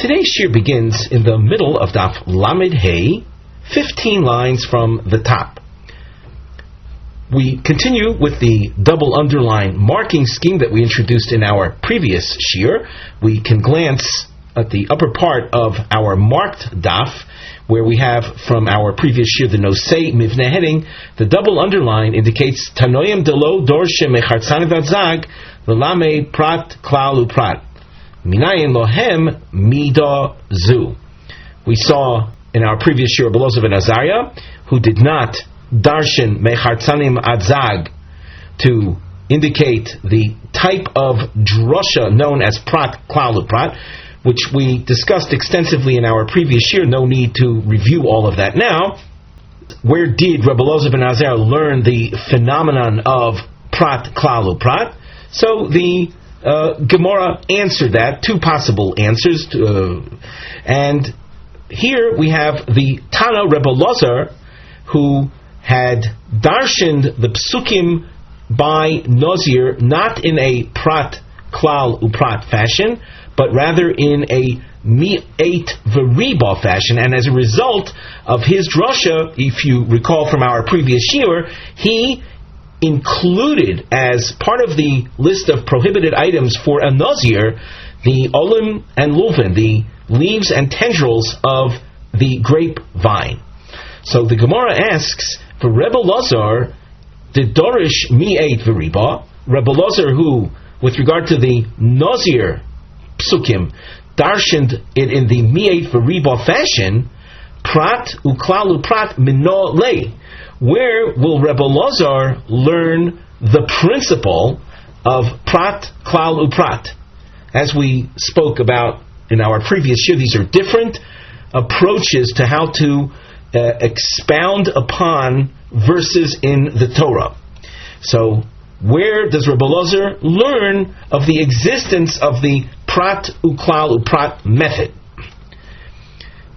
Today's shiur begins in the middle of Daf Lamed Hey, 15 lines from the top. We continue with the double underline marking scheme that we introduced in our previous shiur. We can glance at the upper part of our marked daf, where we have from our previous shiur the nosei mivne heading. The double underline indicates Tanoyim delo dorshe mechartzan v'adzag v'lame prat klal uprat minayin lohem mida zu. We saw in our previous shiur below of Nazir, who did not darshan mechartzanim adzag to indicate the type of drasha known as prat klal uprat, which we discussed extensively in our previous shiur. No need to review all of that now. Where did Rabbi Elazar ben Nazir learn the phenomenon of prat klal uprat? So the Gemara answered that, two possible answers, and here we have the Tana Rabbi Elazar, who had darshaned the psukim by Nazir not in a prat klal uprat fashion, but rather in a mi'et v'riba fashion, and as a result of his drasha, if you recall from our previous shiur, he included as part of the list of prohibited items for a Nazir the olim and luvin, the leaves and tendrils of the grapevine. So the Gemara asks, for Rebbe Elazar, the Dorish mi'et v'riba, Rebbe Elazar, who, with regard to the Nazir psukim, darshaned it in the mi'et v'riba fashion, prat uklal uprat mino lei. Where will Rebbe Elazar learn the principle of prat klal uprat? As we spoke about in our previous shiur, these are different approaches to how to expound upon verses in the Torah. So, where does Rebbe Elazar learn of the existence of the prat uklal uprat method?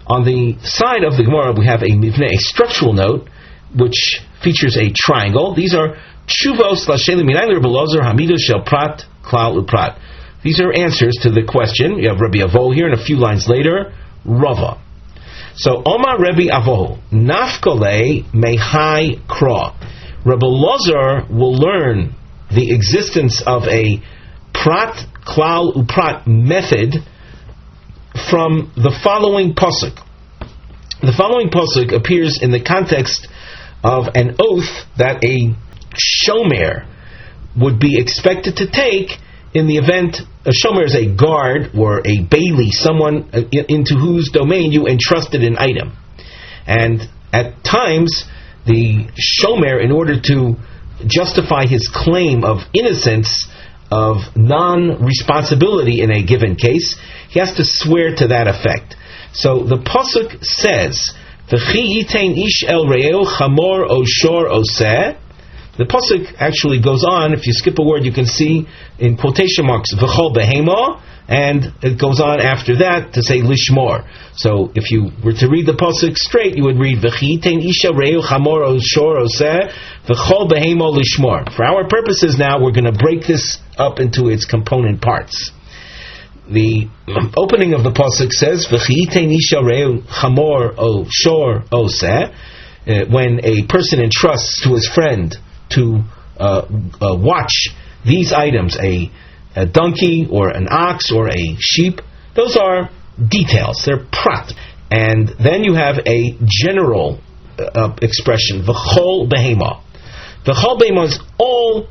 On the side of the Gemara, we have a structural note which features a triangle. These are tshuvos l'shelim minayin Rebbe Elazar hamidos shel prat klal uprat. These are answers to the question. You have Rabbi Avoh here, and a few lines later, Rava. So, Omar Rabbi Avoh, nafkole mehai kra. Rebbe Elazar will learn the existence of a prat klal uprat method from the following pasuk. The following pasuk appears in the context of an oath that a shomer would be expected to take in the event. A shomer is a guard or a bailey, someone into whose domain you entrusted an item. And at times, the shomer, in order to justify his claim of innocence, of non-responsibility in a given case, he has to swear to that effect. So the pasuk says, "V'chi yitain ish el re'eu chamor o shor oseh." The pasuk actually goes on. If you skip a word, you can see in quotation marks "v'chol behema," and it goes on after that to say "lishmor." So if you were to read the pasuk straight, you would read "V'chi yitain ish el re'eu chamor o shor oseh v'chol behema lishmor." For our purposes now, we're going to break this up into its component parts. The opening of the pasuk says, "V'chi yitain ish el re'eu chamor o shor oseh." When a person entrusts to his friend to watch these items, a donkey or an ox or a sheep, those are details, they're prat. And then you have a general expression, v'chol behema. V'chol behema is all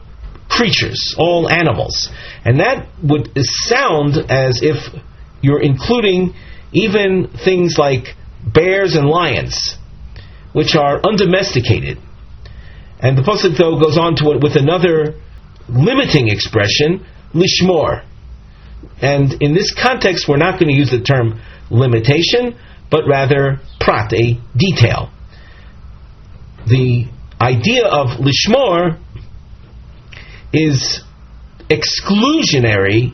creatures, all animals. And that would sound as if you're including even things like bears and lions, which are undomesticated. And the pasuk though goes on to it with another limiting expression, lishmor. And in this context, we're not going to use the term limitation, but rather prat, a detail. The idea of lishmor is exclusionary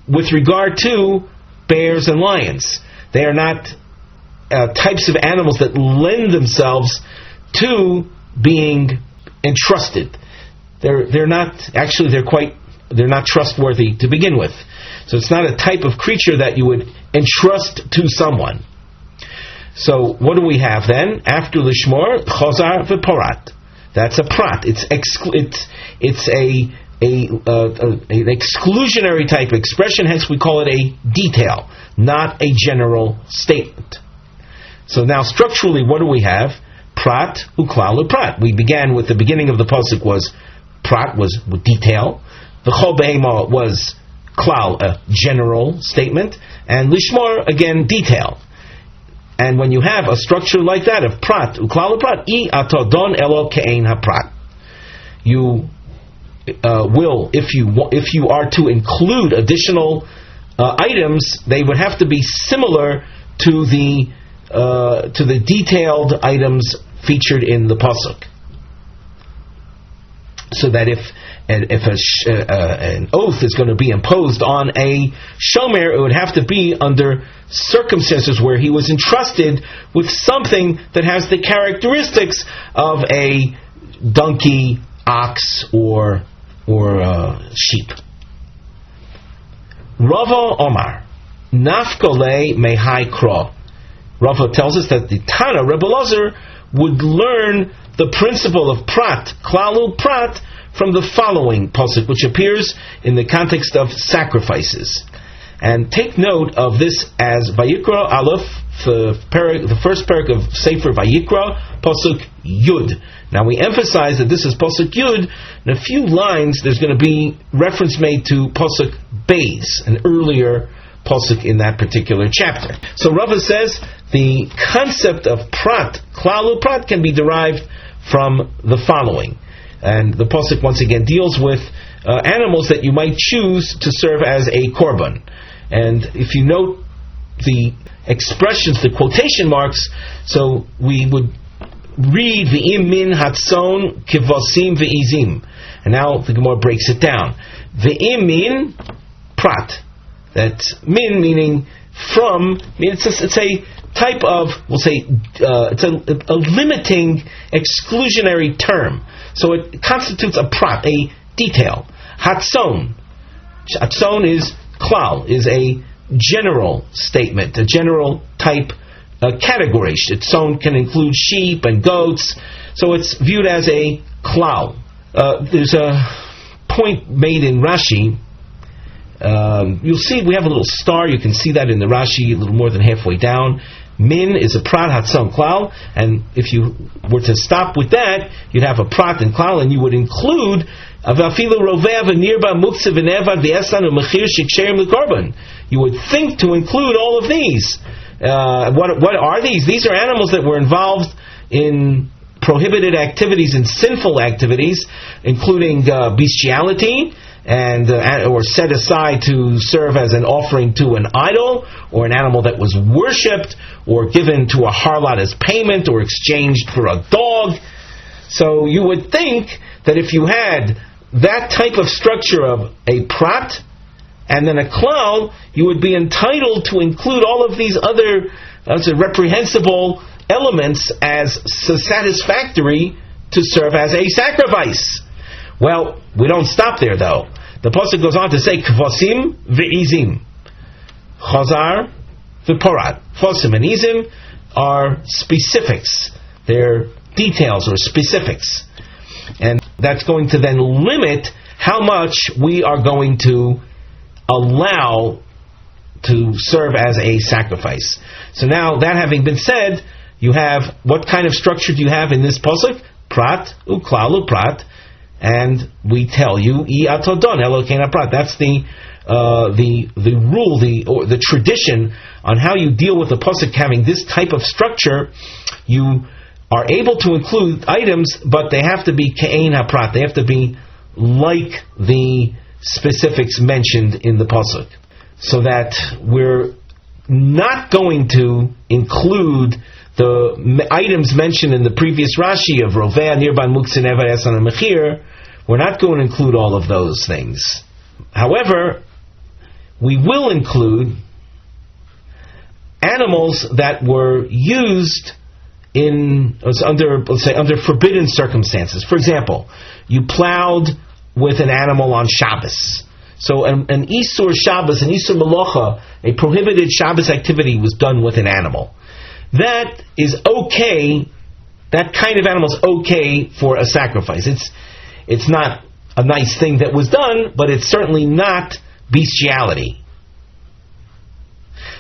with regard to bears and lions. They are not types of animals that lend themselves to being entrusted. They're not trustworthy to begin with. So it's not a type of creature that you would entrust to someone. So what do we have then? After Lishmor, Chazar v'Porat. That's a prat. It's an exclusionary type of expression, hence we call it a detail, not a general statement. So now structurally, what do we have? Prat uklal prat. We began with the beginning of the pasuk was prat, was with detail. The chol behema was klal, a general statement, and lishmor, again, detail. And when you have a structure like that of prat uklal prat, I atodon elo ke'ein haprat. You will, if you are to include additional items, they would have to be similar to the detailed items featured in the pasuk. So that if an oath is going to be imposed on a shomer, it would have to be under circumstances where he was entrusted with something that has the characteristics of a donkey, ox, or sheep. Rava Omar, Nafkole Mehai Kro. Rava tells us that the Tana, Rebbe Ozer, would learn the principle of prat, klalu prat, from the following pasuk, which appears in the context of sacrifices. And take note of this as Vayikra Aleph, the first parak of Sefer Vayikra, pasuk Yud. Now we emphasize that this is pasuk Yud. In a few lines, there's going to be reference made to pasuk Beis, an earlier pasuk in that particular chapter. So Rava says the concept of prat, klalu prat, can be derived from the following. And the pasuk once again deals with animals that you might choose to serve as a korban. And if you note the expressions, the quotation marks, so we would read v'im min hatzon kivosim v'izim. And now the Gemara breaks it down. V'im min prat. That's min meaning from. I mean, it's a type of, we'll say, it's a limiting, exclusionary term. So it constitutes a prat, a detail. Hatzon. Hatzon is klal, is a general statement, a general type category. Hatzon can include sheep and goats, so it's viewed as a klal. There's a point made in Rashi. You'll see we have a little star. You can see that in the Rashi, a little more than halfway down. Min is a prat, hatzon, klal, and if you were to stop with that, you'd have a prat and klal, and you would include avafilu roveh v'nirba muktzeh v'nevad v'esan u'mechir shiksherim l'korban. You would think to include all of these. What are these? These are animals that were involved in prohibited activities and sinful activities, including bestiality, and or set aside to serve as an offering to an idol, or an animal that was worshipped, or given to a harlot as payment, or exchanged for a dog. So you would think that if you had that type of structure of a prat and then a klal, you would be entitled to include all of these other reprehensible elements as satisfactory to serve as a sacrifice. Well, we don't stop there though. The pasuk goes on to say kvosim v'izim, chazar v'porat. Kvosim and izim are specifics. They're details or specifics, and that's going to then limit how much we are going to allow to serve as a sacrifice. So now, that having been said, you have, what kind of structure do you have in this pasuk? Prat uklal prat. And we tell you, I atodon elokein prat. That's the rule, the tradition on how you deal with the pasuk having this type of structure. You are able to include items, but they have to be ke'ein haprat. They have to be like the specifics mentioned in the pasuk, so that we're not going to include the items mentioned in the previous Rashi of Rovea, Nirban, Muktzeh, Nevad, Esan, and Mechir. We're not going to include all of those things. However, we will include animals that were used under forbidden circumstances. For example, you plowed with an animal on Shabbos. So an Isur Shabbos, an Isur Melacha, a prohibited Shabbos activity was done with an animal. That is okay. That kind of animal is okay for a sacrifice. It's not a nice thing that was done, but it's certainly not bestiality.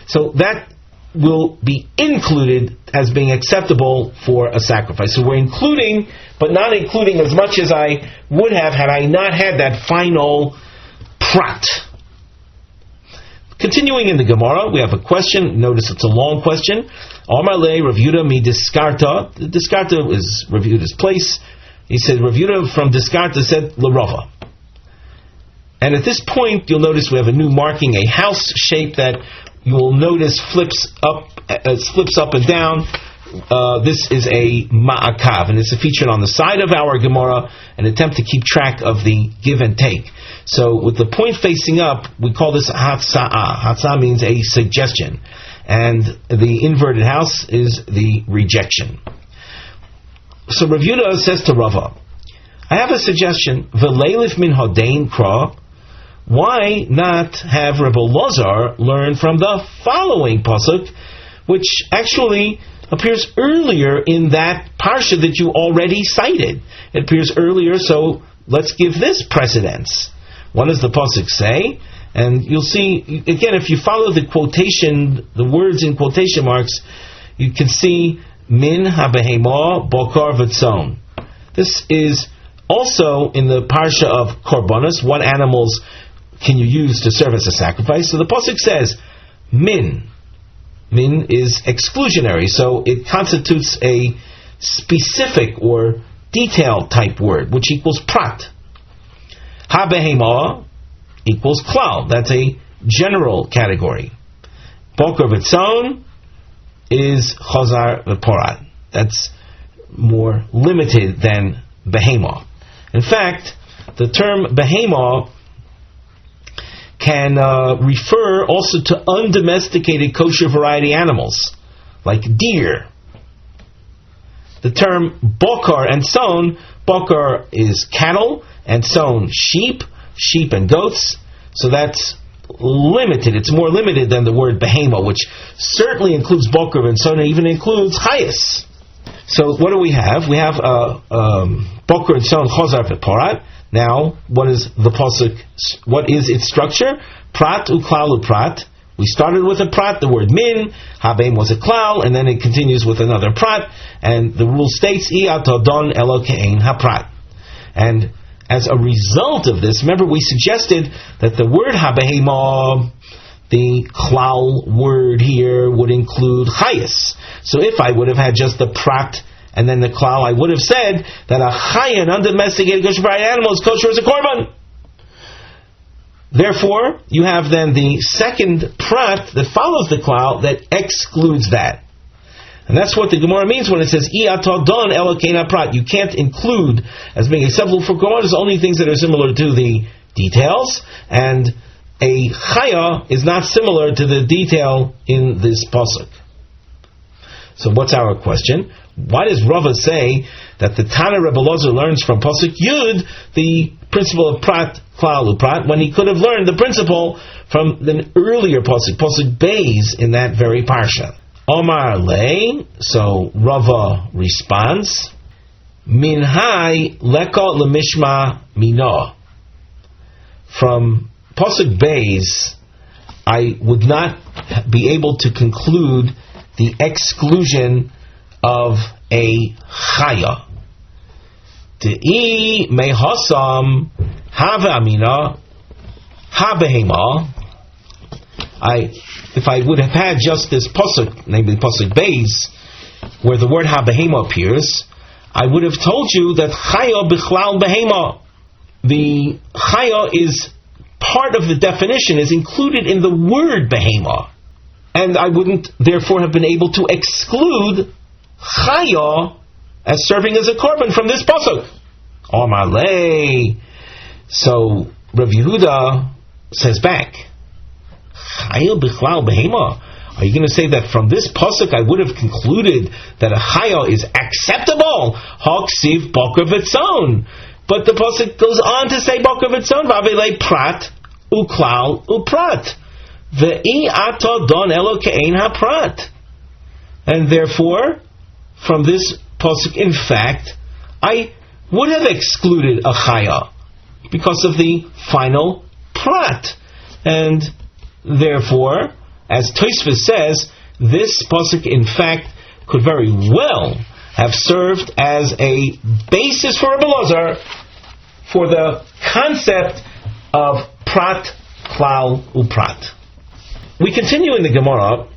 So that will be included as being acceptable for a sacrifice. So we're including, but not including as much as I would have had I not had that final prat. Continuing in the Gemara, we have a question. Notice it's a long question. Amar le Rav Yehuda mi Diskarta. Diskarta is Rav Yehuda's place. He said, Rav Yehuda from Diskarta said L'Rava. And at this point, you'll notice we have a new marking, a house shape that you will notice flips up and down. This is a ma'akav, and it's featured on the side of our Gemara, an attempt to keep track of the give and take. So with the point facing up, we call this hatza'ah. Hatza'ah means a suggestion, and the inverted house is the rejection. So Rav Yehuda says to Rava, I have a suggestion. V'leilif min hodein kra. Why not have Rabbi Ozer learn from the following pasuk, which actually appears earlier in that parsha that you already cited? It appears earlier, so let's give this precedence. What does the pasuk say? And you'll see, again, if you follow the quotation, the words in quotation marks, you can see min habehema bokar v'tzon. This is also in the parsha of korbanos. What animals can you use to serve as a sacrifice? So the pasuk says min. Min is exclusionary, so it constitutes a specific or detailed type word, which equals prat. Ha-behema equals klal. That's a general category. Boker v'tzon is chazar v'porat. That's more limited than behema. In fact, the term behema can refer also to undomesticated kosher variety animals, like deer. The term bokar and son, bokar is cattle, and son sheep and goats, so that's limited. It's more limited than the word behema, which certainly includes bokar and son, and even includes chayas. So what do we have? We have bokar and son chazar v'porat. Now, what is the pasuk? What is its structure? Prat uklal uprat. We started with a prat, the word min. Habem was a klal, and then it continues with another prat. And the rule states, I'atodon elokein haprat. And as a result of this, remember we suggested that the word habehema, the klal word here, would include chayas. So if I would have had just the prat and then the klal, I would have said that a chayan, undomesticated kosher variety animal, is kosher as a korban. Therefore, you have then the second prat that follows the klal that excludes that. And that's what the Gemara means when it says, I'atodon elokein haprat. You can't include as being acceptable for korban only things that are similar to the details, and a chaya is not similar to the detail in this pasuk. So what's our question? Why does Rava say that the Tana Rebbe Ozer learns from pasuk Yud the principle of prat, klal, uprat, when he could have learned the principle from the earlier pasuk Beis, in that very parsha? Omar le, so Rava responds, min hai leka lemishma mino. From pasuk Beis, I would not be able to conclude the exclusion of a chaya. De'i mehasam have amina habehema. If I would have had just this pasuk, namely pasuk Beis, where the word habehema appears, I would have told you that chaya bichlal behema. The chaya is part of the definition, is included in the word behema. And I wouldn't therefore have been able to exclude chaya as serving as a korban from this pasuk. Omar le. So Rav Yehuda says back, chaya bichlal behema. Are you going to say that from this pasuk I would have concluded that a chaya is acceptable? Haksiv boker v'tzon. But the pasuk goes on to say boker v'tzon v'avelei prat uklal uprat. Ve'i ato don elo ke'ein haprat. And therefore, from this pasuk, in fact, I would have excluded a chaya because of the final prat. And therefore, as Tosfos says, this pasuk, in fact, could very well have served as a basis for Rabbi Ozer for the concept of prat, klal, uprat. We continue in the Gemara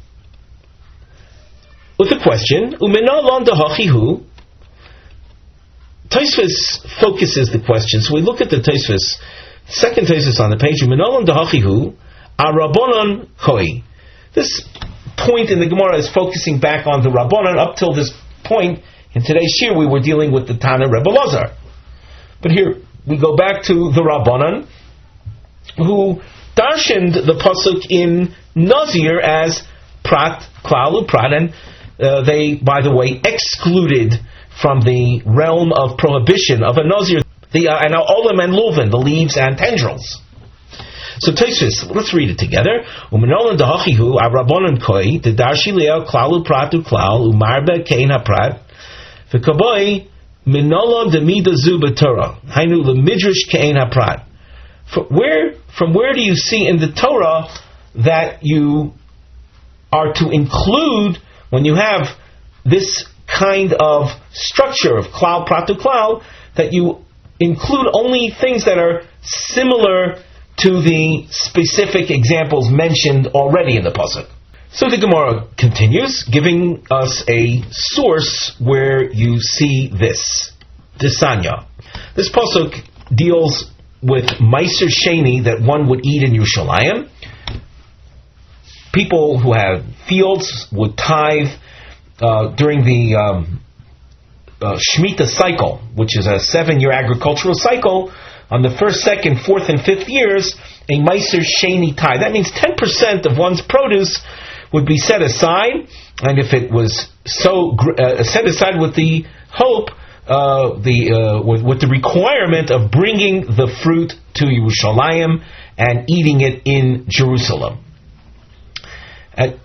with the question, Umena lon dahachihu. Tosfos focuses the question. So we look at the Tosfos, second Tosfos on the page, Umena lon dahachihu, arabonon koi. This point in the Gemara is focusing back on the Rabbanon. Up till this point, in today's shiur, we were dealing with the Tana Rebbe Lazar. But here, we go back to the Rabbanon, who darshaned the pasuk in Nazir as prat, klal, uprat, and they, by the way, excluded from the realm of prohibition of a Nazir, the olim and lulvin, the leaves and tendrils. So Tosfos, let's read it together. Umenolan dahachihu arabonon koi dedarshi leo klalu pratu klal umarbe kein haprat v'kaboi minolon demida zuba Torah hainu lemidrash kein haprat. From where do you see in the Torah that you are to include, when you have this kind of structure of klal pratu klal, that you include only things that are similar to the specific examples mentioned already in the pasuk? So the Gemara continues, giving us a source where you see this. Desanya. This pasuk deals with meiser sheni that one would eat in Yerushalayim. People who have fields would tithe during the Shemitah cycle, which is a 7-year agricultural cycle. On the 1st, 2nd, 4th, and 5th years, a meiser sheni tithe. That means 10% of one's produce would be set aside, and if it was so set aside with the hope, with the requirement of bringing the fruit to Yerushalayim and eating it in Jerusalem.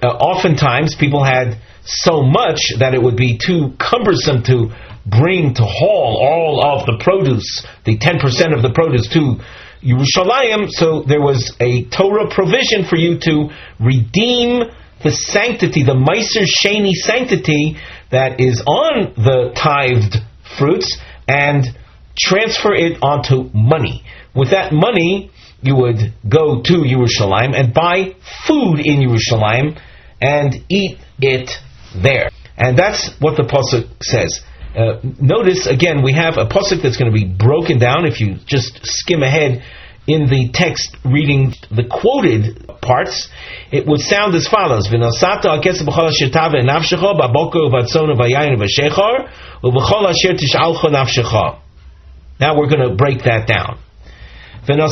Oftentimes, people had so much that it would be too cumbersome to haul all of the produce, the 10% of the produce, to Yerushalayim. So there was a Torah provision for you to redeem the sanctity, the meiser sheni sanctity that is on the tithed fruits, and transfer it onto money. With that money, you would go to Yerushalayim and buy food in Yerushalayim and eat it there. And that's what the pasuk says. Notice, again, we have a pasuk that's going to be broken down. If you just skim ahead in the text, reading the quoted parts, it would sound as follows: Now we're going to break that down. You'll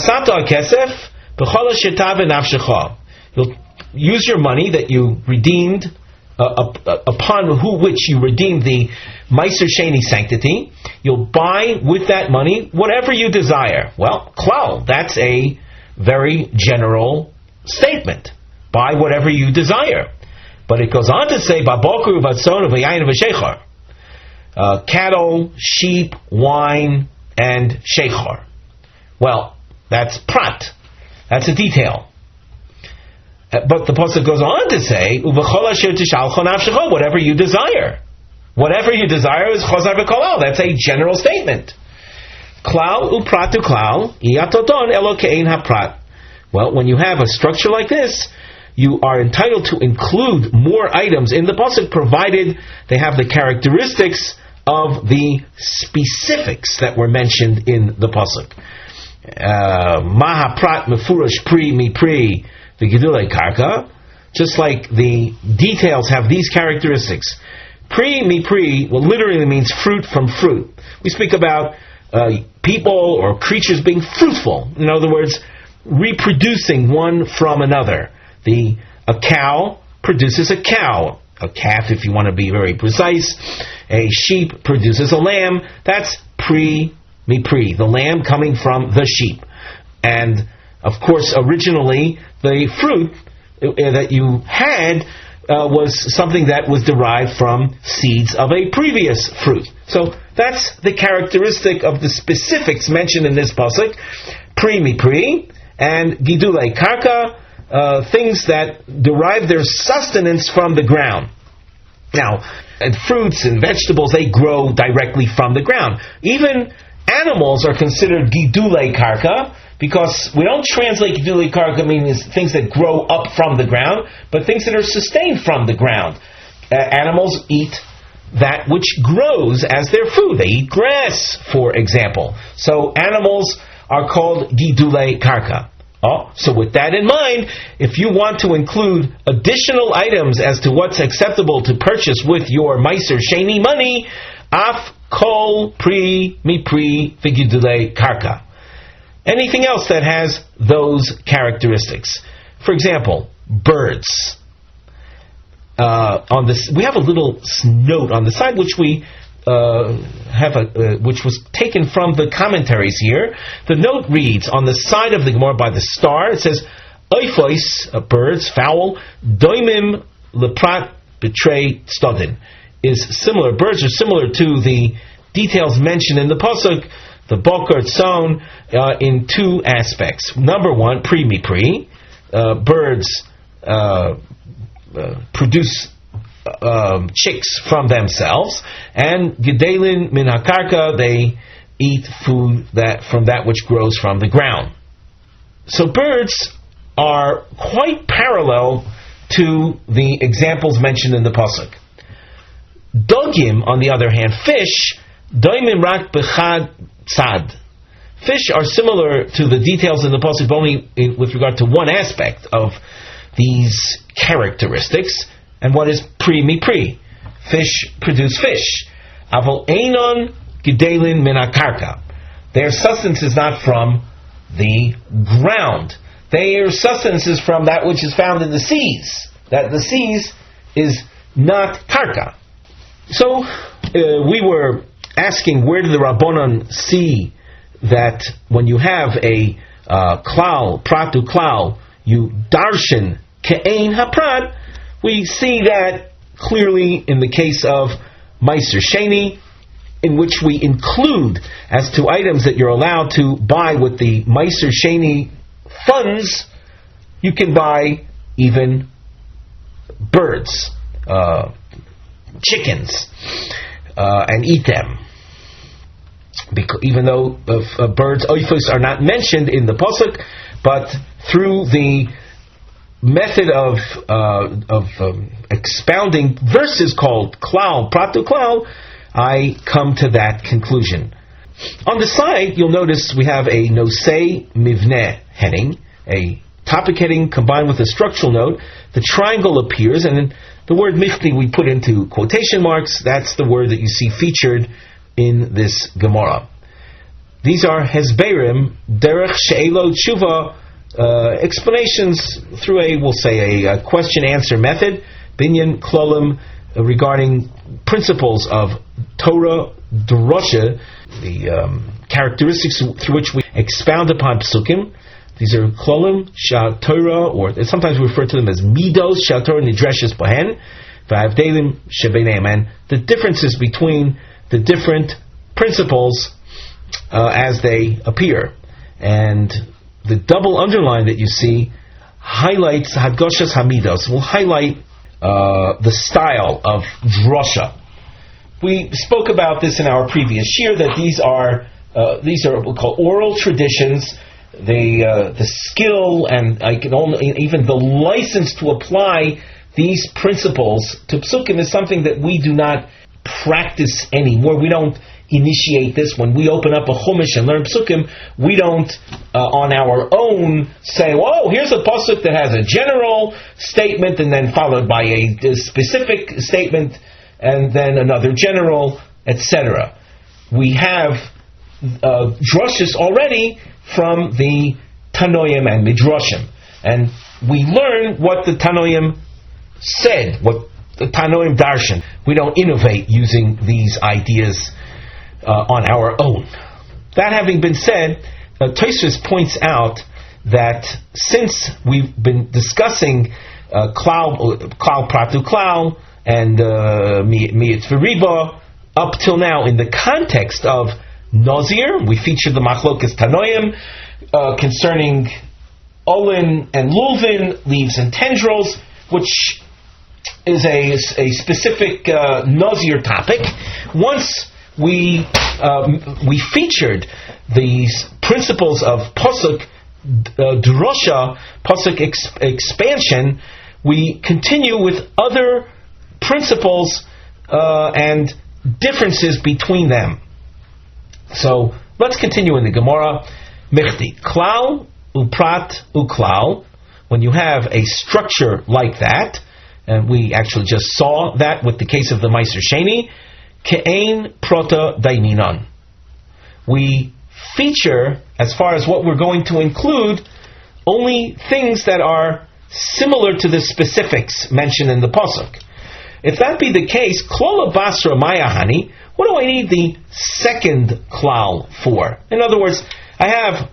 use your money that you redeemed, upon which you redeemed the meiser sheni sanctity. You'll buy with that money whatever you desire. Well, klal, that's a very general statement. Buy whatever you desire. But it goes on to say, cattle, sheep, wine, and shechar. Well, that's prat. That's a detail. But the pasuk goes on to say, whatever you desire. Whatever you desire is chazar v'kolal. That's a general statement. Klal upratu klal, iyatodon elo ke'ein haprat. Well, when you have a structure like this, you are entitled to include more items in the pasuk, provided they have the characteristics of the specifics that were mentioned in the pasuk. Mahaprat mefurash pri mi pri v'gidulei karka. Just like the details have these characteristics. Pri mi pri, well, literally means fruit from fruit. We speak about people or creatures being fruitful. In other words, reproducing one from another. A cow produces a cow. A calf, if you want to be very precise. A sheep produces a lamb. That's pri mi pri. The lamb coming from the sheep. And Of course, originally, the fruit that you had was something that was derived from seeds of a previous fruit. So that's the characteristic of the specifics mentioned in this pasuk, pri mi pri, and gidulei karka, things that derive their sustenance from the ground. Now, and fruits and vegetables, they grow directly from the ground. Even animals are considered gidulei karka, because we don't translate gidulei karka meaning things that grow up from the ground, but things that are sustained from the ground. Animals eat that which grows as their food. They eat grass, for example. So animals are called gidulei karka. So with that in mind, if you want to include additional items as to what's acceptable to purchase with your Meiser Sheni money, af kol pri mi pri v'gidulei karka. Anything else that has those characteristics. For example, birds. On this, we have a little note on the side which we which was taken from the commentaries here. The note reads on the side of the Gemara by the star. It says, "Oifos, birds, fowl, doimim leprat betray stodin," is similar. Birds are similar to the details mentioned in the pasuk, the Boker Tzon, in two aspects. Number one, pri mi pri. Birds produce chicks from themselves, and gedelin min hakarka, they eat food from that which grows from the ground. So birds are quite parallel to the examples mentioned in the pasuk. Dogim, on the other hand, fish, doimim rak bechad tzad. Fish are similar to the details in the pasuk, only with regard to one aspect of these characteristics. And what is pri mi pri? Fish produce fish. Aval einon gidelin min hakarka. Their sustenance is not from the ground. Their sustenance is from that which is found in the seas. That the seas is not karka. So we were asking, where did the Rabbanon see that when you have a klal, pratu klal, you darshan ke'ein haprat? We see that clearly in the case of Meiser Sheni, in which we include as to items that you're allowed to buy with the Meiser Sheni funds, you can buy even birds, chickens, and eat them. Because even though birds, oifos, are not mentioned in the pasuk, but through the method of expounding verses called klal, pratu klal, I come to that conclusion. On the side, you'll notice we have a nosei mivneh heading, a topic heading combined with a structural note. The triangle appears, and then the word mifti we put into quotation marks. That's the word that you see featured in this Gemara. These are hesberim derech she'elo tshuva, explanations through a question-answer method, binyan klolim, regarding principles of Torah, drosha, the characteristics through which we expound upon psukim. These are klolim, shal Torah, or sometimes we refer to them as midos, shal Torah nidreshes bohen, v'avdelim shebeneim, and the differences between the different principles as they appear. And the double underline that you see highlights hadgoshas hamidos, will highlight the style of drosha. We spoke about this in our previous shiur, that these are what we call oral traditions. The skill and even the license to apply these principles to psukim is something that we do not practice anymore. We don't initiate this. When we open up a chumash and learn psukim, we don't on our own say, "Oh, here's a pasuk that has a general statement and then followed by a specific statement and then another general, etc." We have droshes already from the Tanoim and Midrashim, and we learn what the Tanoim said, what the Tanoim darshan. We don't innovate using these ideas on our own. That having been said, Tosfos points out that since we've been discussing klal pratu klal and mi'it v'riba up till now in the context of Nazir, we featured the machlokas tanoim concerning olin and lulvin, leaves and tendrils, which is a specific Nazir topic. Once we featured these principles of pasuk drosha, pasuk expansion, we continue with other principles and differences between them. So let's continue in the Gemara. Michti klal uprat uklal. When you have a structure like that, and we actually just saw that with the case of the Meiser Sheni, ke'ein prota daininon. We feature, as far as what we're going to include, only things that are similar to the specifics mentioned in the pasuk. If that be the case, klola basra mayahani, what do I need the second klal for? In other words, I have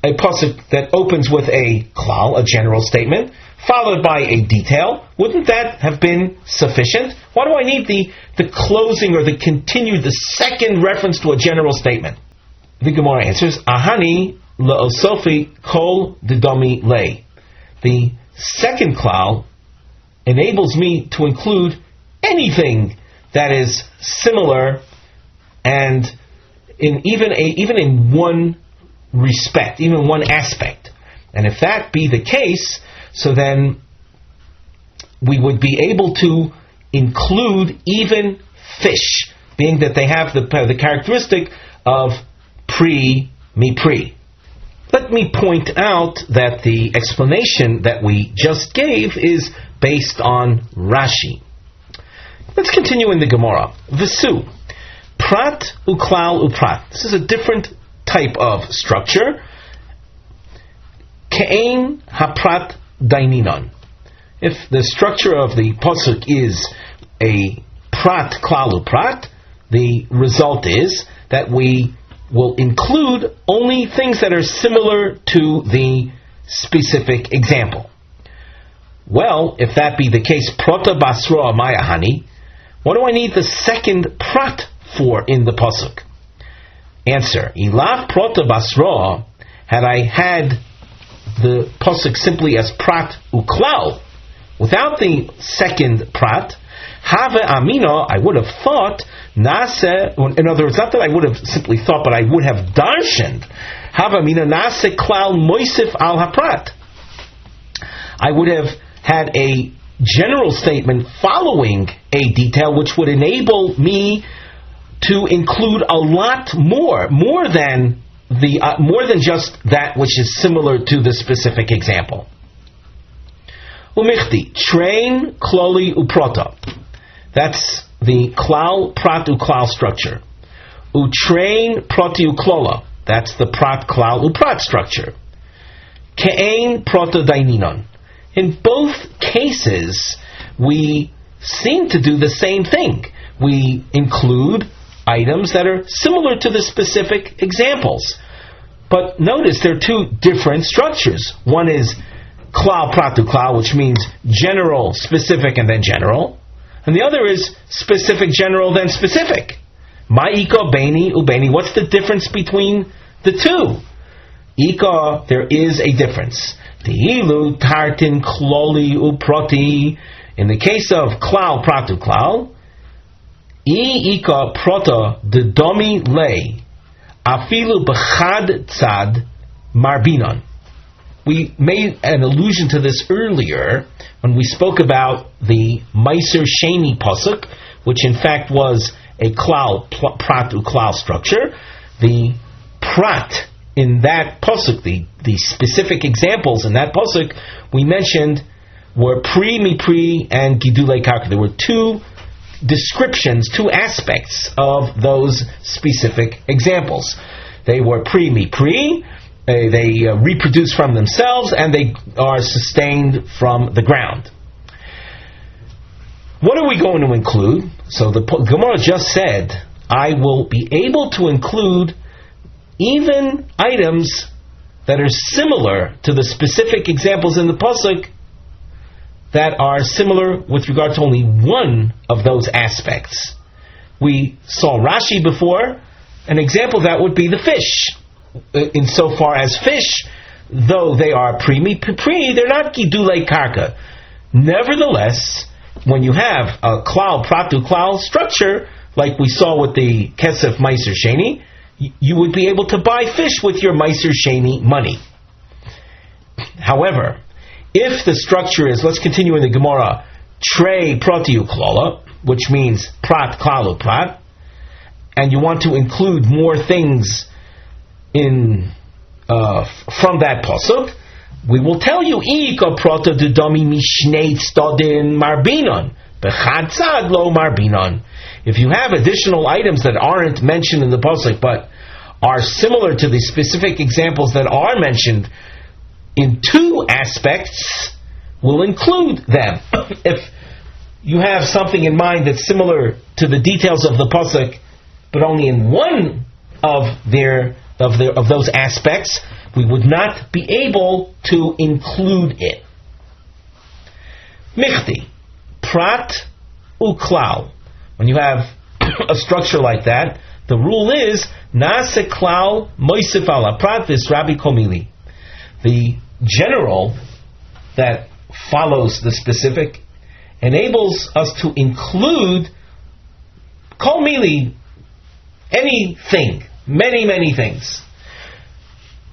a pasuk that opens with a klal, a general statement, followed by a detail. Wouldn't that have been sufficient? Why do I need the closing or the second reference to a general statement? The Gemara answers, Ahani la'osofi kol didomi lei. The second klal enables me to include anything that is similar and even in one respect, even one aspect. And if that be the case, so then we would be able to include even fish, being that they have the characteristic of mi pre. Let me point out that the explanation that we just gave is based on Rashi. Let's continue in the Gemara. V'su, prat uklal uprat. This is a different type of structure. Ke'ein haprat daininon. If the structure of the pasuk is a prat klal uprat, the result is that we will include only things that are similar to the specific example. Well, if that be the case, prota basra mayahani, what do I need the second prat for in the pasuk? Answer: Ilav prota basra, had I had the pasuk simply as prat uklal, without the second prat, have amina, I would have thought, nase, in other words, not that I would have simply thought, but I would have darshaned, have amina nase klal moisif al haprat. I would have had a general statement following a detail which would enable me to include a lot more than just that which is similar to the specific example. Umichti, train kloli uprota. That's the klal prat uklal structure. Utrain proti uklola. That's the prat klal uprat structure. Ke'ein prota daininon. In both cases, we seem to do the same thing. We include items that are similar to the specific examples. But notice there are two different structures. One is klal pratu klal, which means general, specific, and then general. And the other is specific, general, then specific. Ma'ika, beni, ubeni. What's the difference between the two? Ika, there is a difference. Ti'ilu tartin kloli uproti. In the case of klal pratu klal, ika prota dedomi lei afilu b'chad tzad marbinon. We made an allusion to this earlier when we spoke about the Meiser Sheni pasuk, which in fact was a klal prat uklal structure. The prat in that pasuk, the specific examples in that pasuk we mentioned were pri, mi pri, and gidulei karka. There were two descriptions, two aspects of those specific examples. They were pri, mi pri. They reproduce from themselves, and they are sustained from the ground. What are we going to include? So the Gemara just said, I will be able to include even items that are similar to the specific examples in the pasuk that are similar with regard to only one of those aspects. We saw Rashi before. An example of that would be the fish. Insofar as fish, though they are pre, they're not gidulei karka. Nevertheless, when you have a klal, pratu klal structure, like we saw with the kesef meiser sheni, you would be able to buy fish with your meiser sheni money. However, if the structure is, let's continue in the Gemara, trei protiu klala, which means prat klalu prat, and you want to include more things in from that pasuk, we will tell you ika prata dudami mishnei tzadin marbinon bechad tzad lo marbinon. If you have additional items that aren't mentioned in the pasuk but are similar to the specific examples that are mentioned in two aspects, we'll include them. If you have something in mind that's similar to the details of the pasuk, but only in one of those aspects, we would not be able to include it. Michti, prat uklal. When you have a structure like that, the rule is nase klal moisif ala prat vis rabbi komili. The general that follows the specific enables us to include kol mili, anything, many things.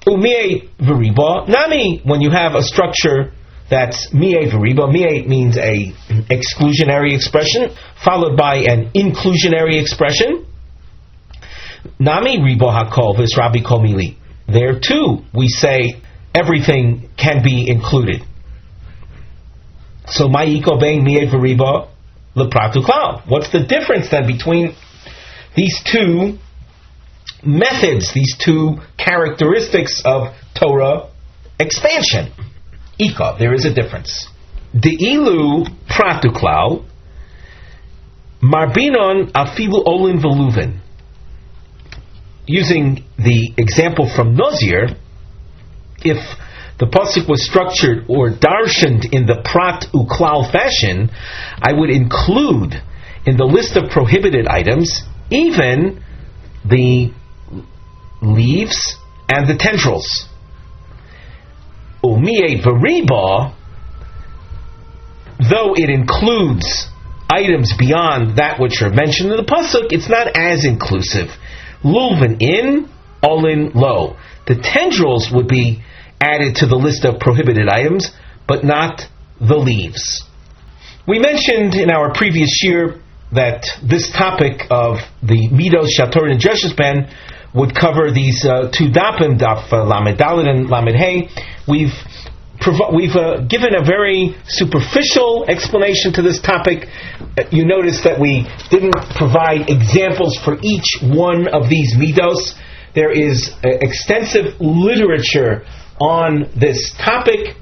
Umie v'riba nami, when you have a structure that's mie v'riba, mie means a exclusionary expression followed by an inclusionary expression. Nami riba hakol vis rabbi kol mili. There too we say everything can be included. So ma'iko bein mie v'riba lepratu klal. What's the difference then between these two methods, these two characteristics of Torah expansion? Ika, there is a difference. De'ilu pratu klal marbinon afilu olin veluvin. Using the example from Nazir, if the pasuk was structured or darshaned in the prat uklal fashion, I would include in the list of prohibited items even the leaves and the tendrils. Umie v'riba, though it includes items beyond that which are mentioned in the pasuk, it's not as inclusive. Lulvin in, olin lo. The tendrils would be added to the list of prohibited items, but not the leaves. We mentioned in our previous shiur that this topic of the midos shator and dreshes ben would cover these two dapim, daf lamed daled and lamed hey. We've given a very superficial explanation to this topic. You notice that we didn't provide examples for each one of these midos. There is extensive literature on this topic.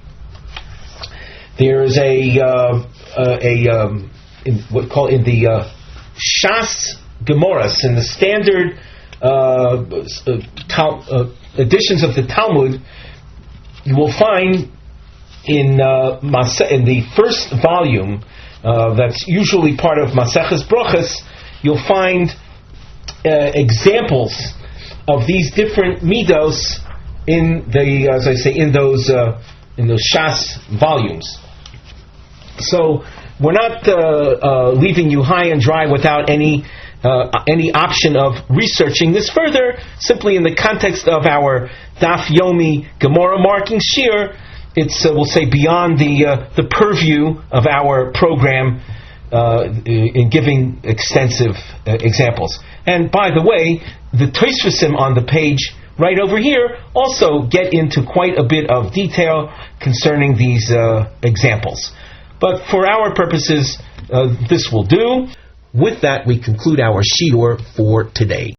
There's in the Shas Gemaras, in the standard editions of the Talmud, you will find in the first volume, that's usually part of Maseches Brochus, you'll find examples of these different midos in the, as I say, in those Shas volumes. So we're not leaving you high and dry without any option of researching this further. Simply in the context of our Daf Yomi Gemara marking shiur, it's we'll say beyond the purview of our program in giving extensive examples. And by the way, the Tosfosim on the page right over here also get into quite a bit of detail concerning these examples. But for our purposes, this will do. With that, we conclude our shiur for today.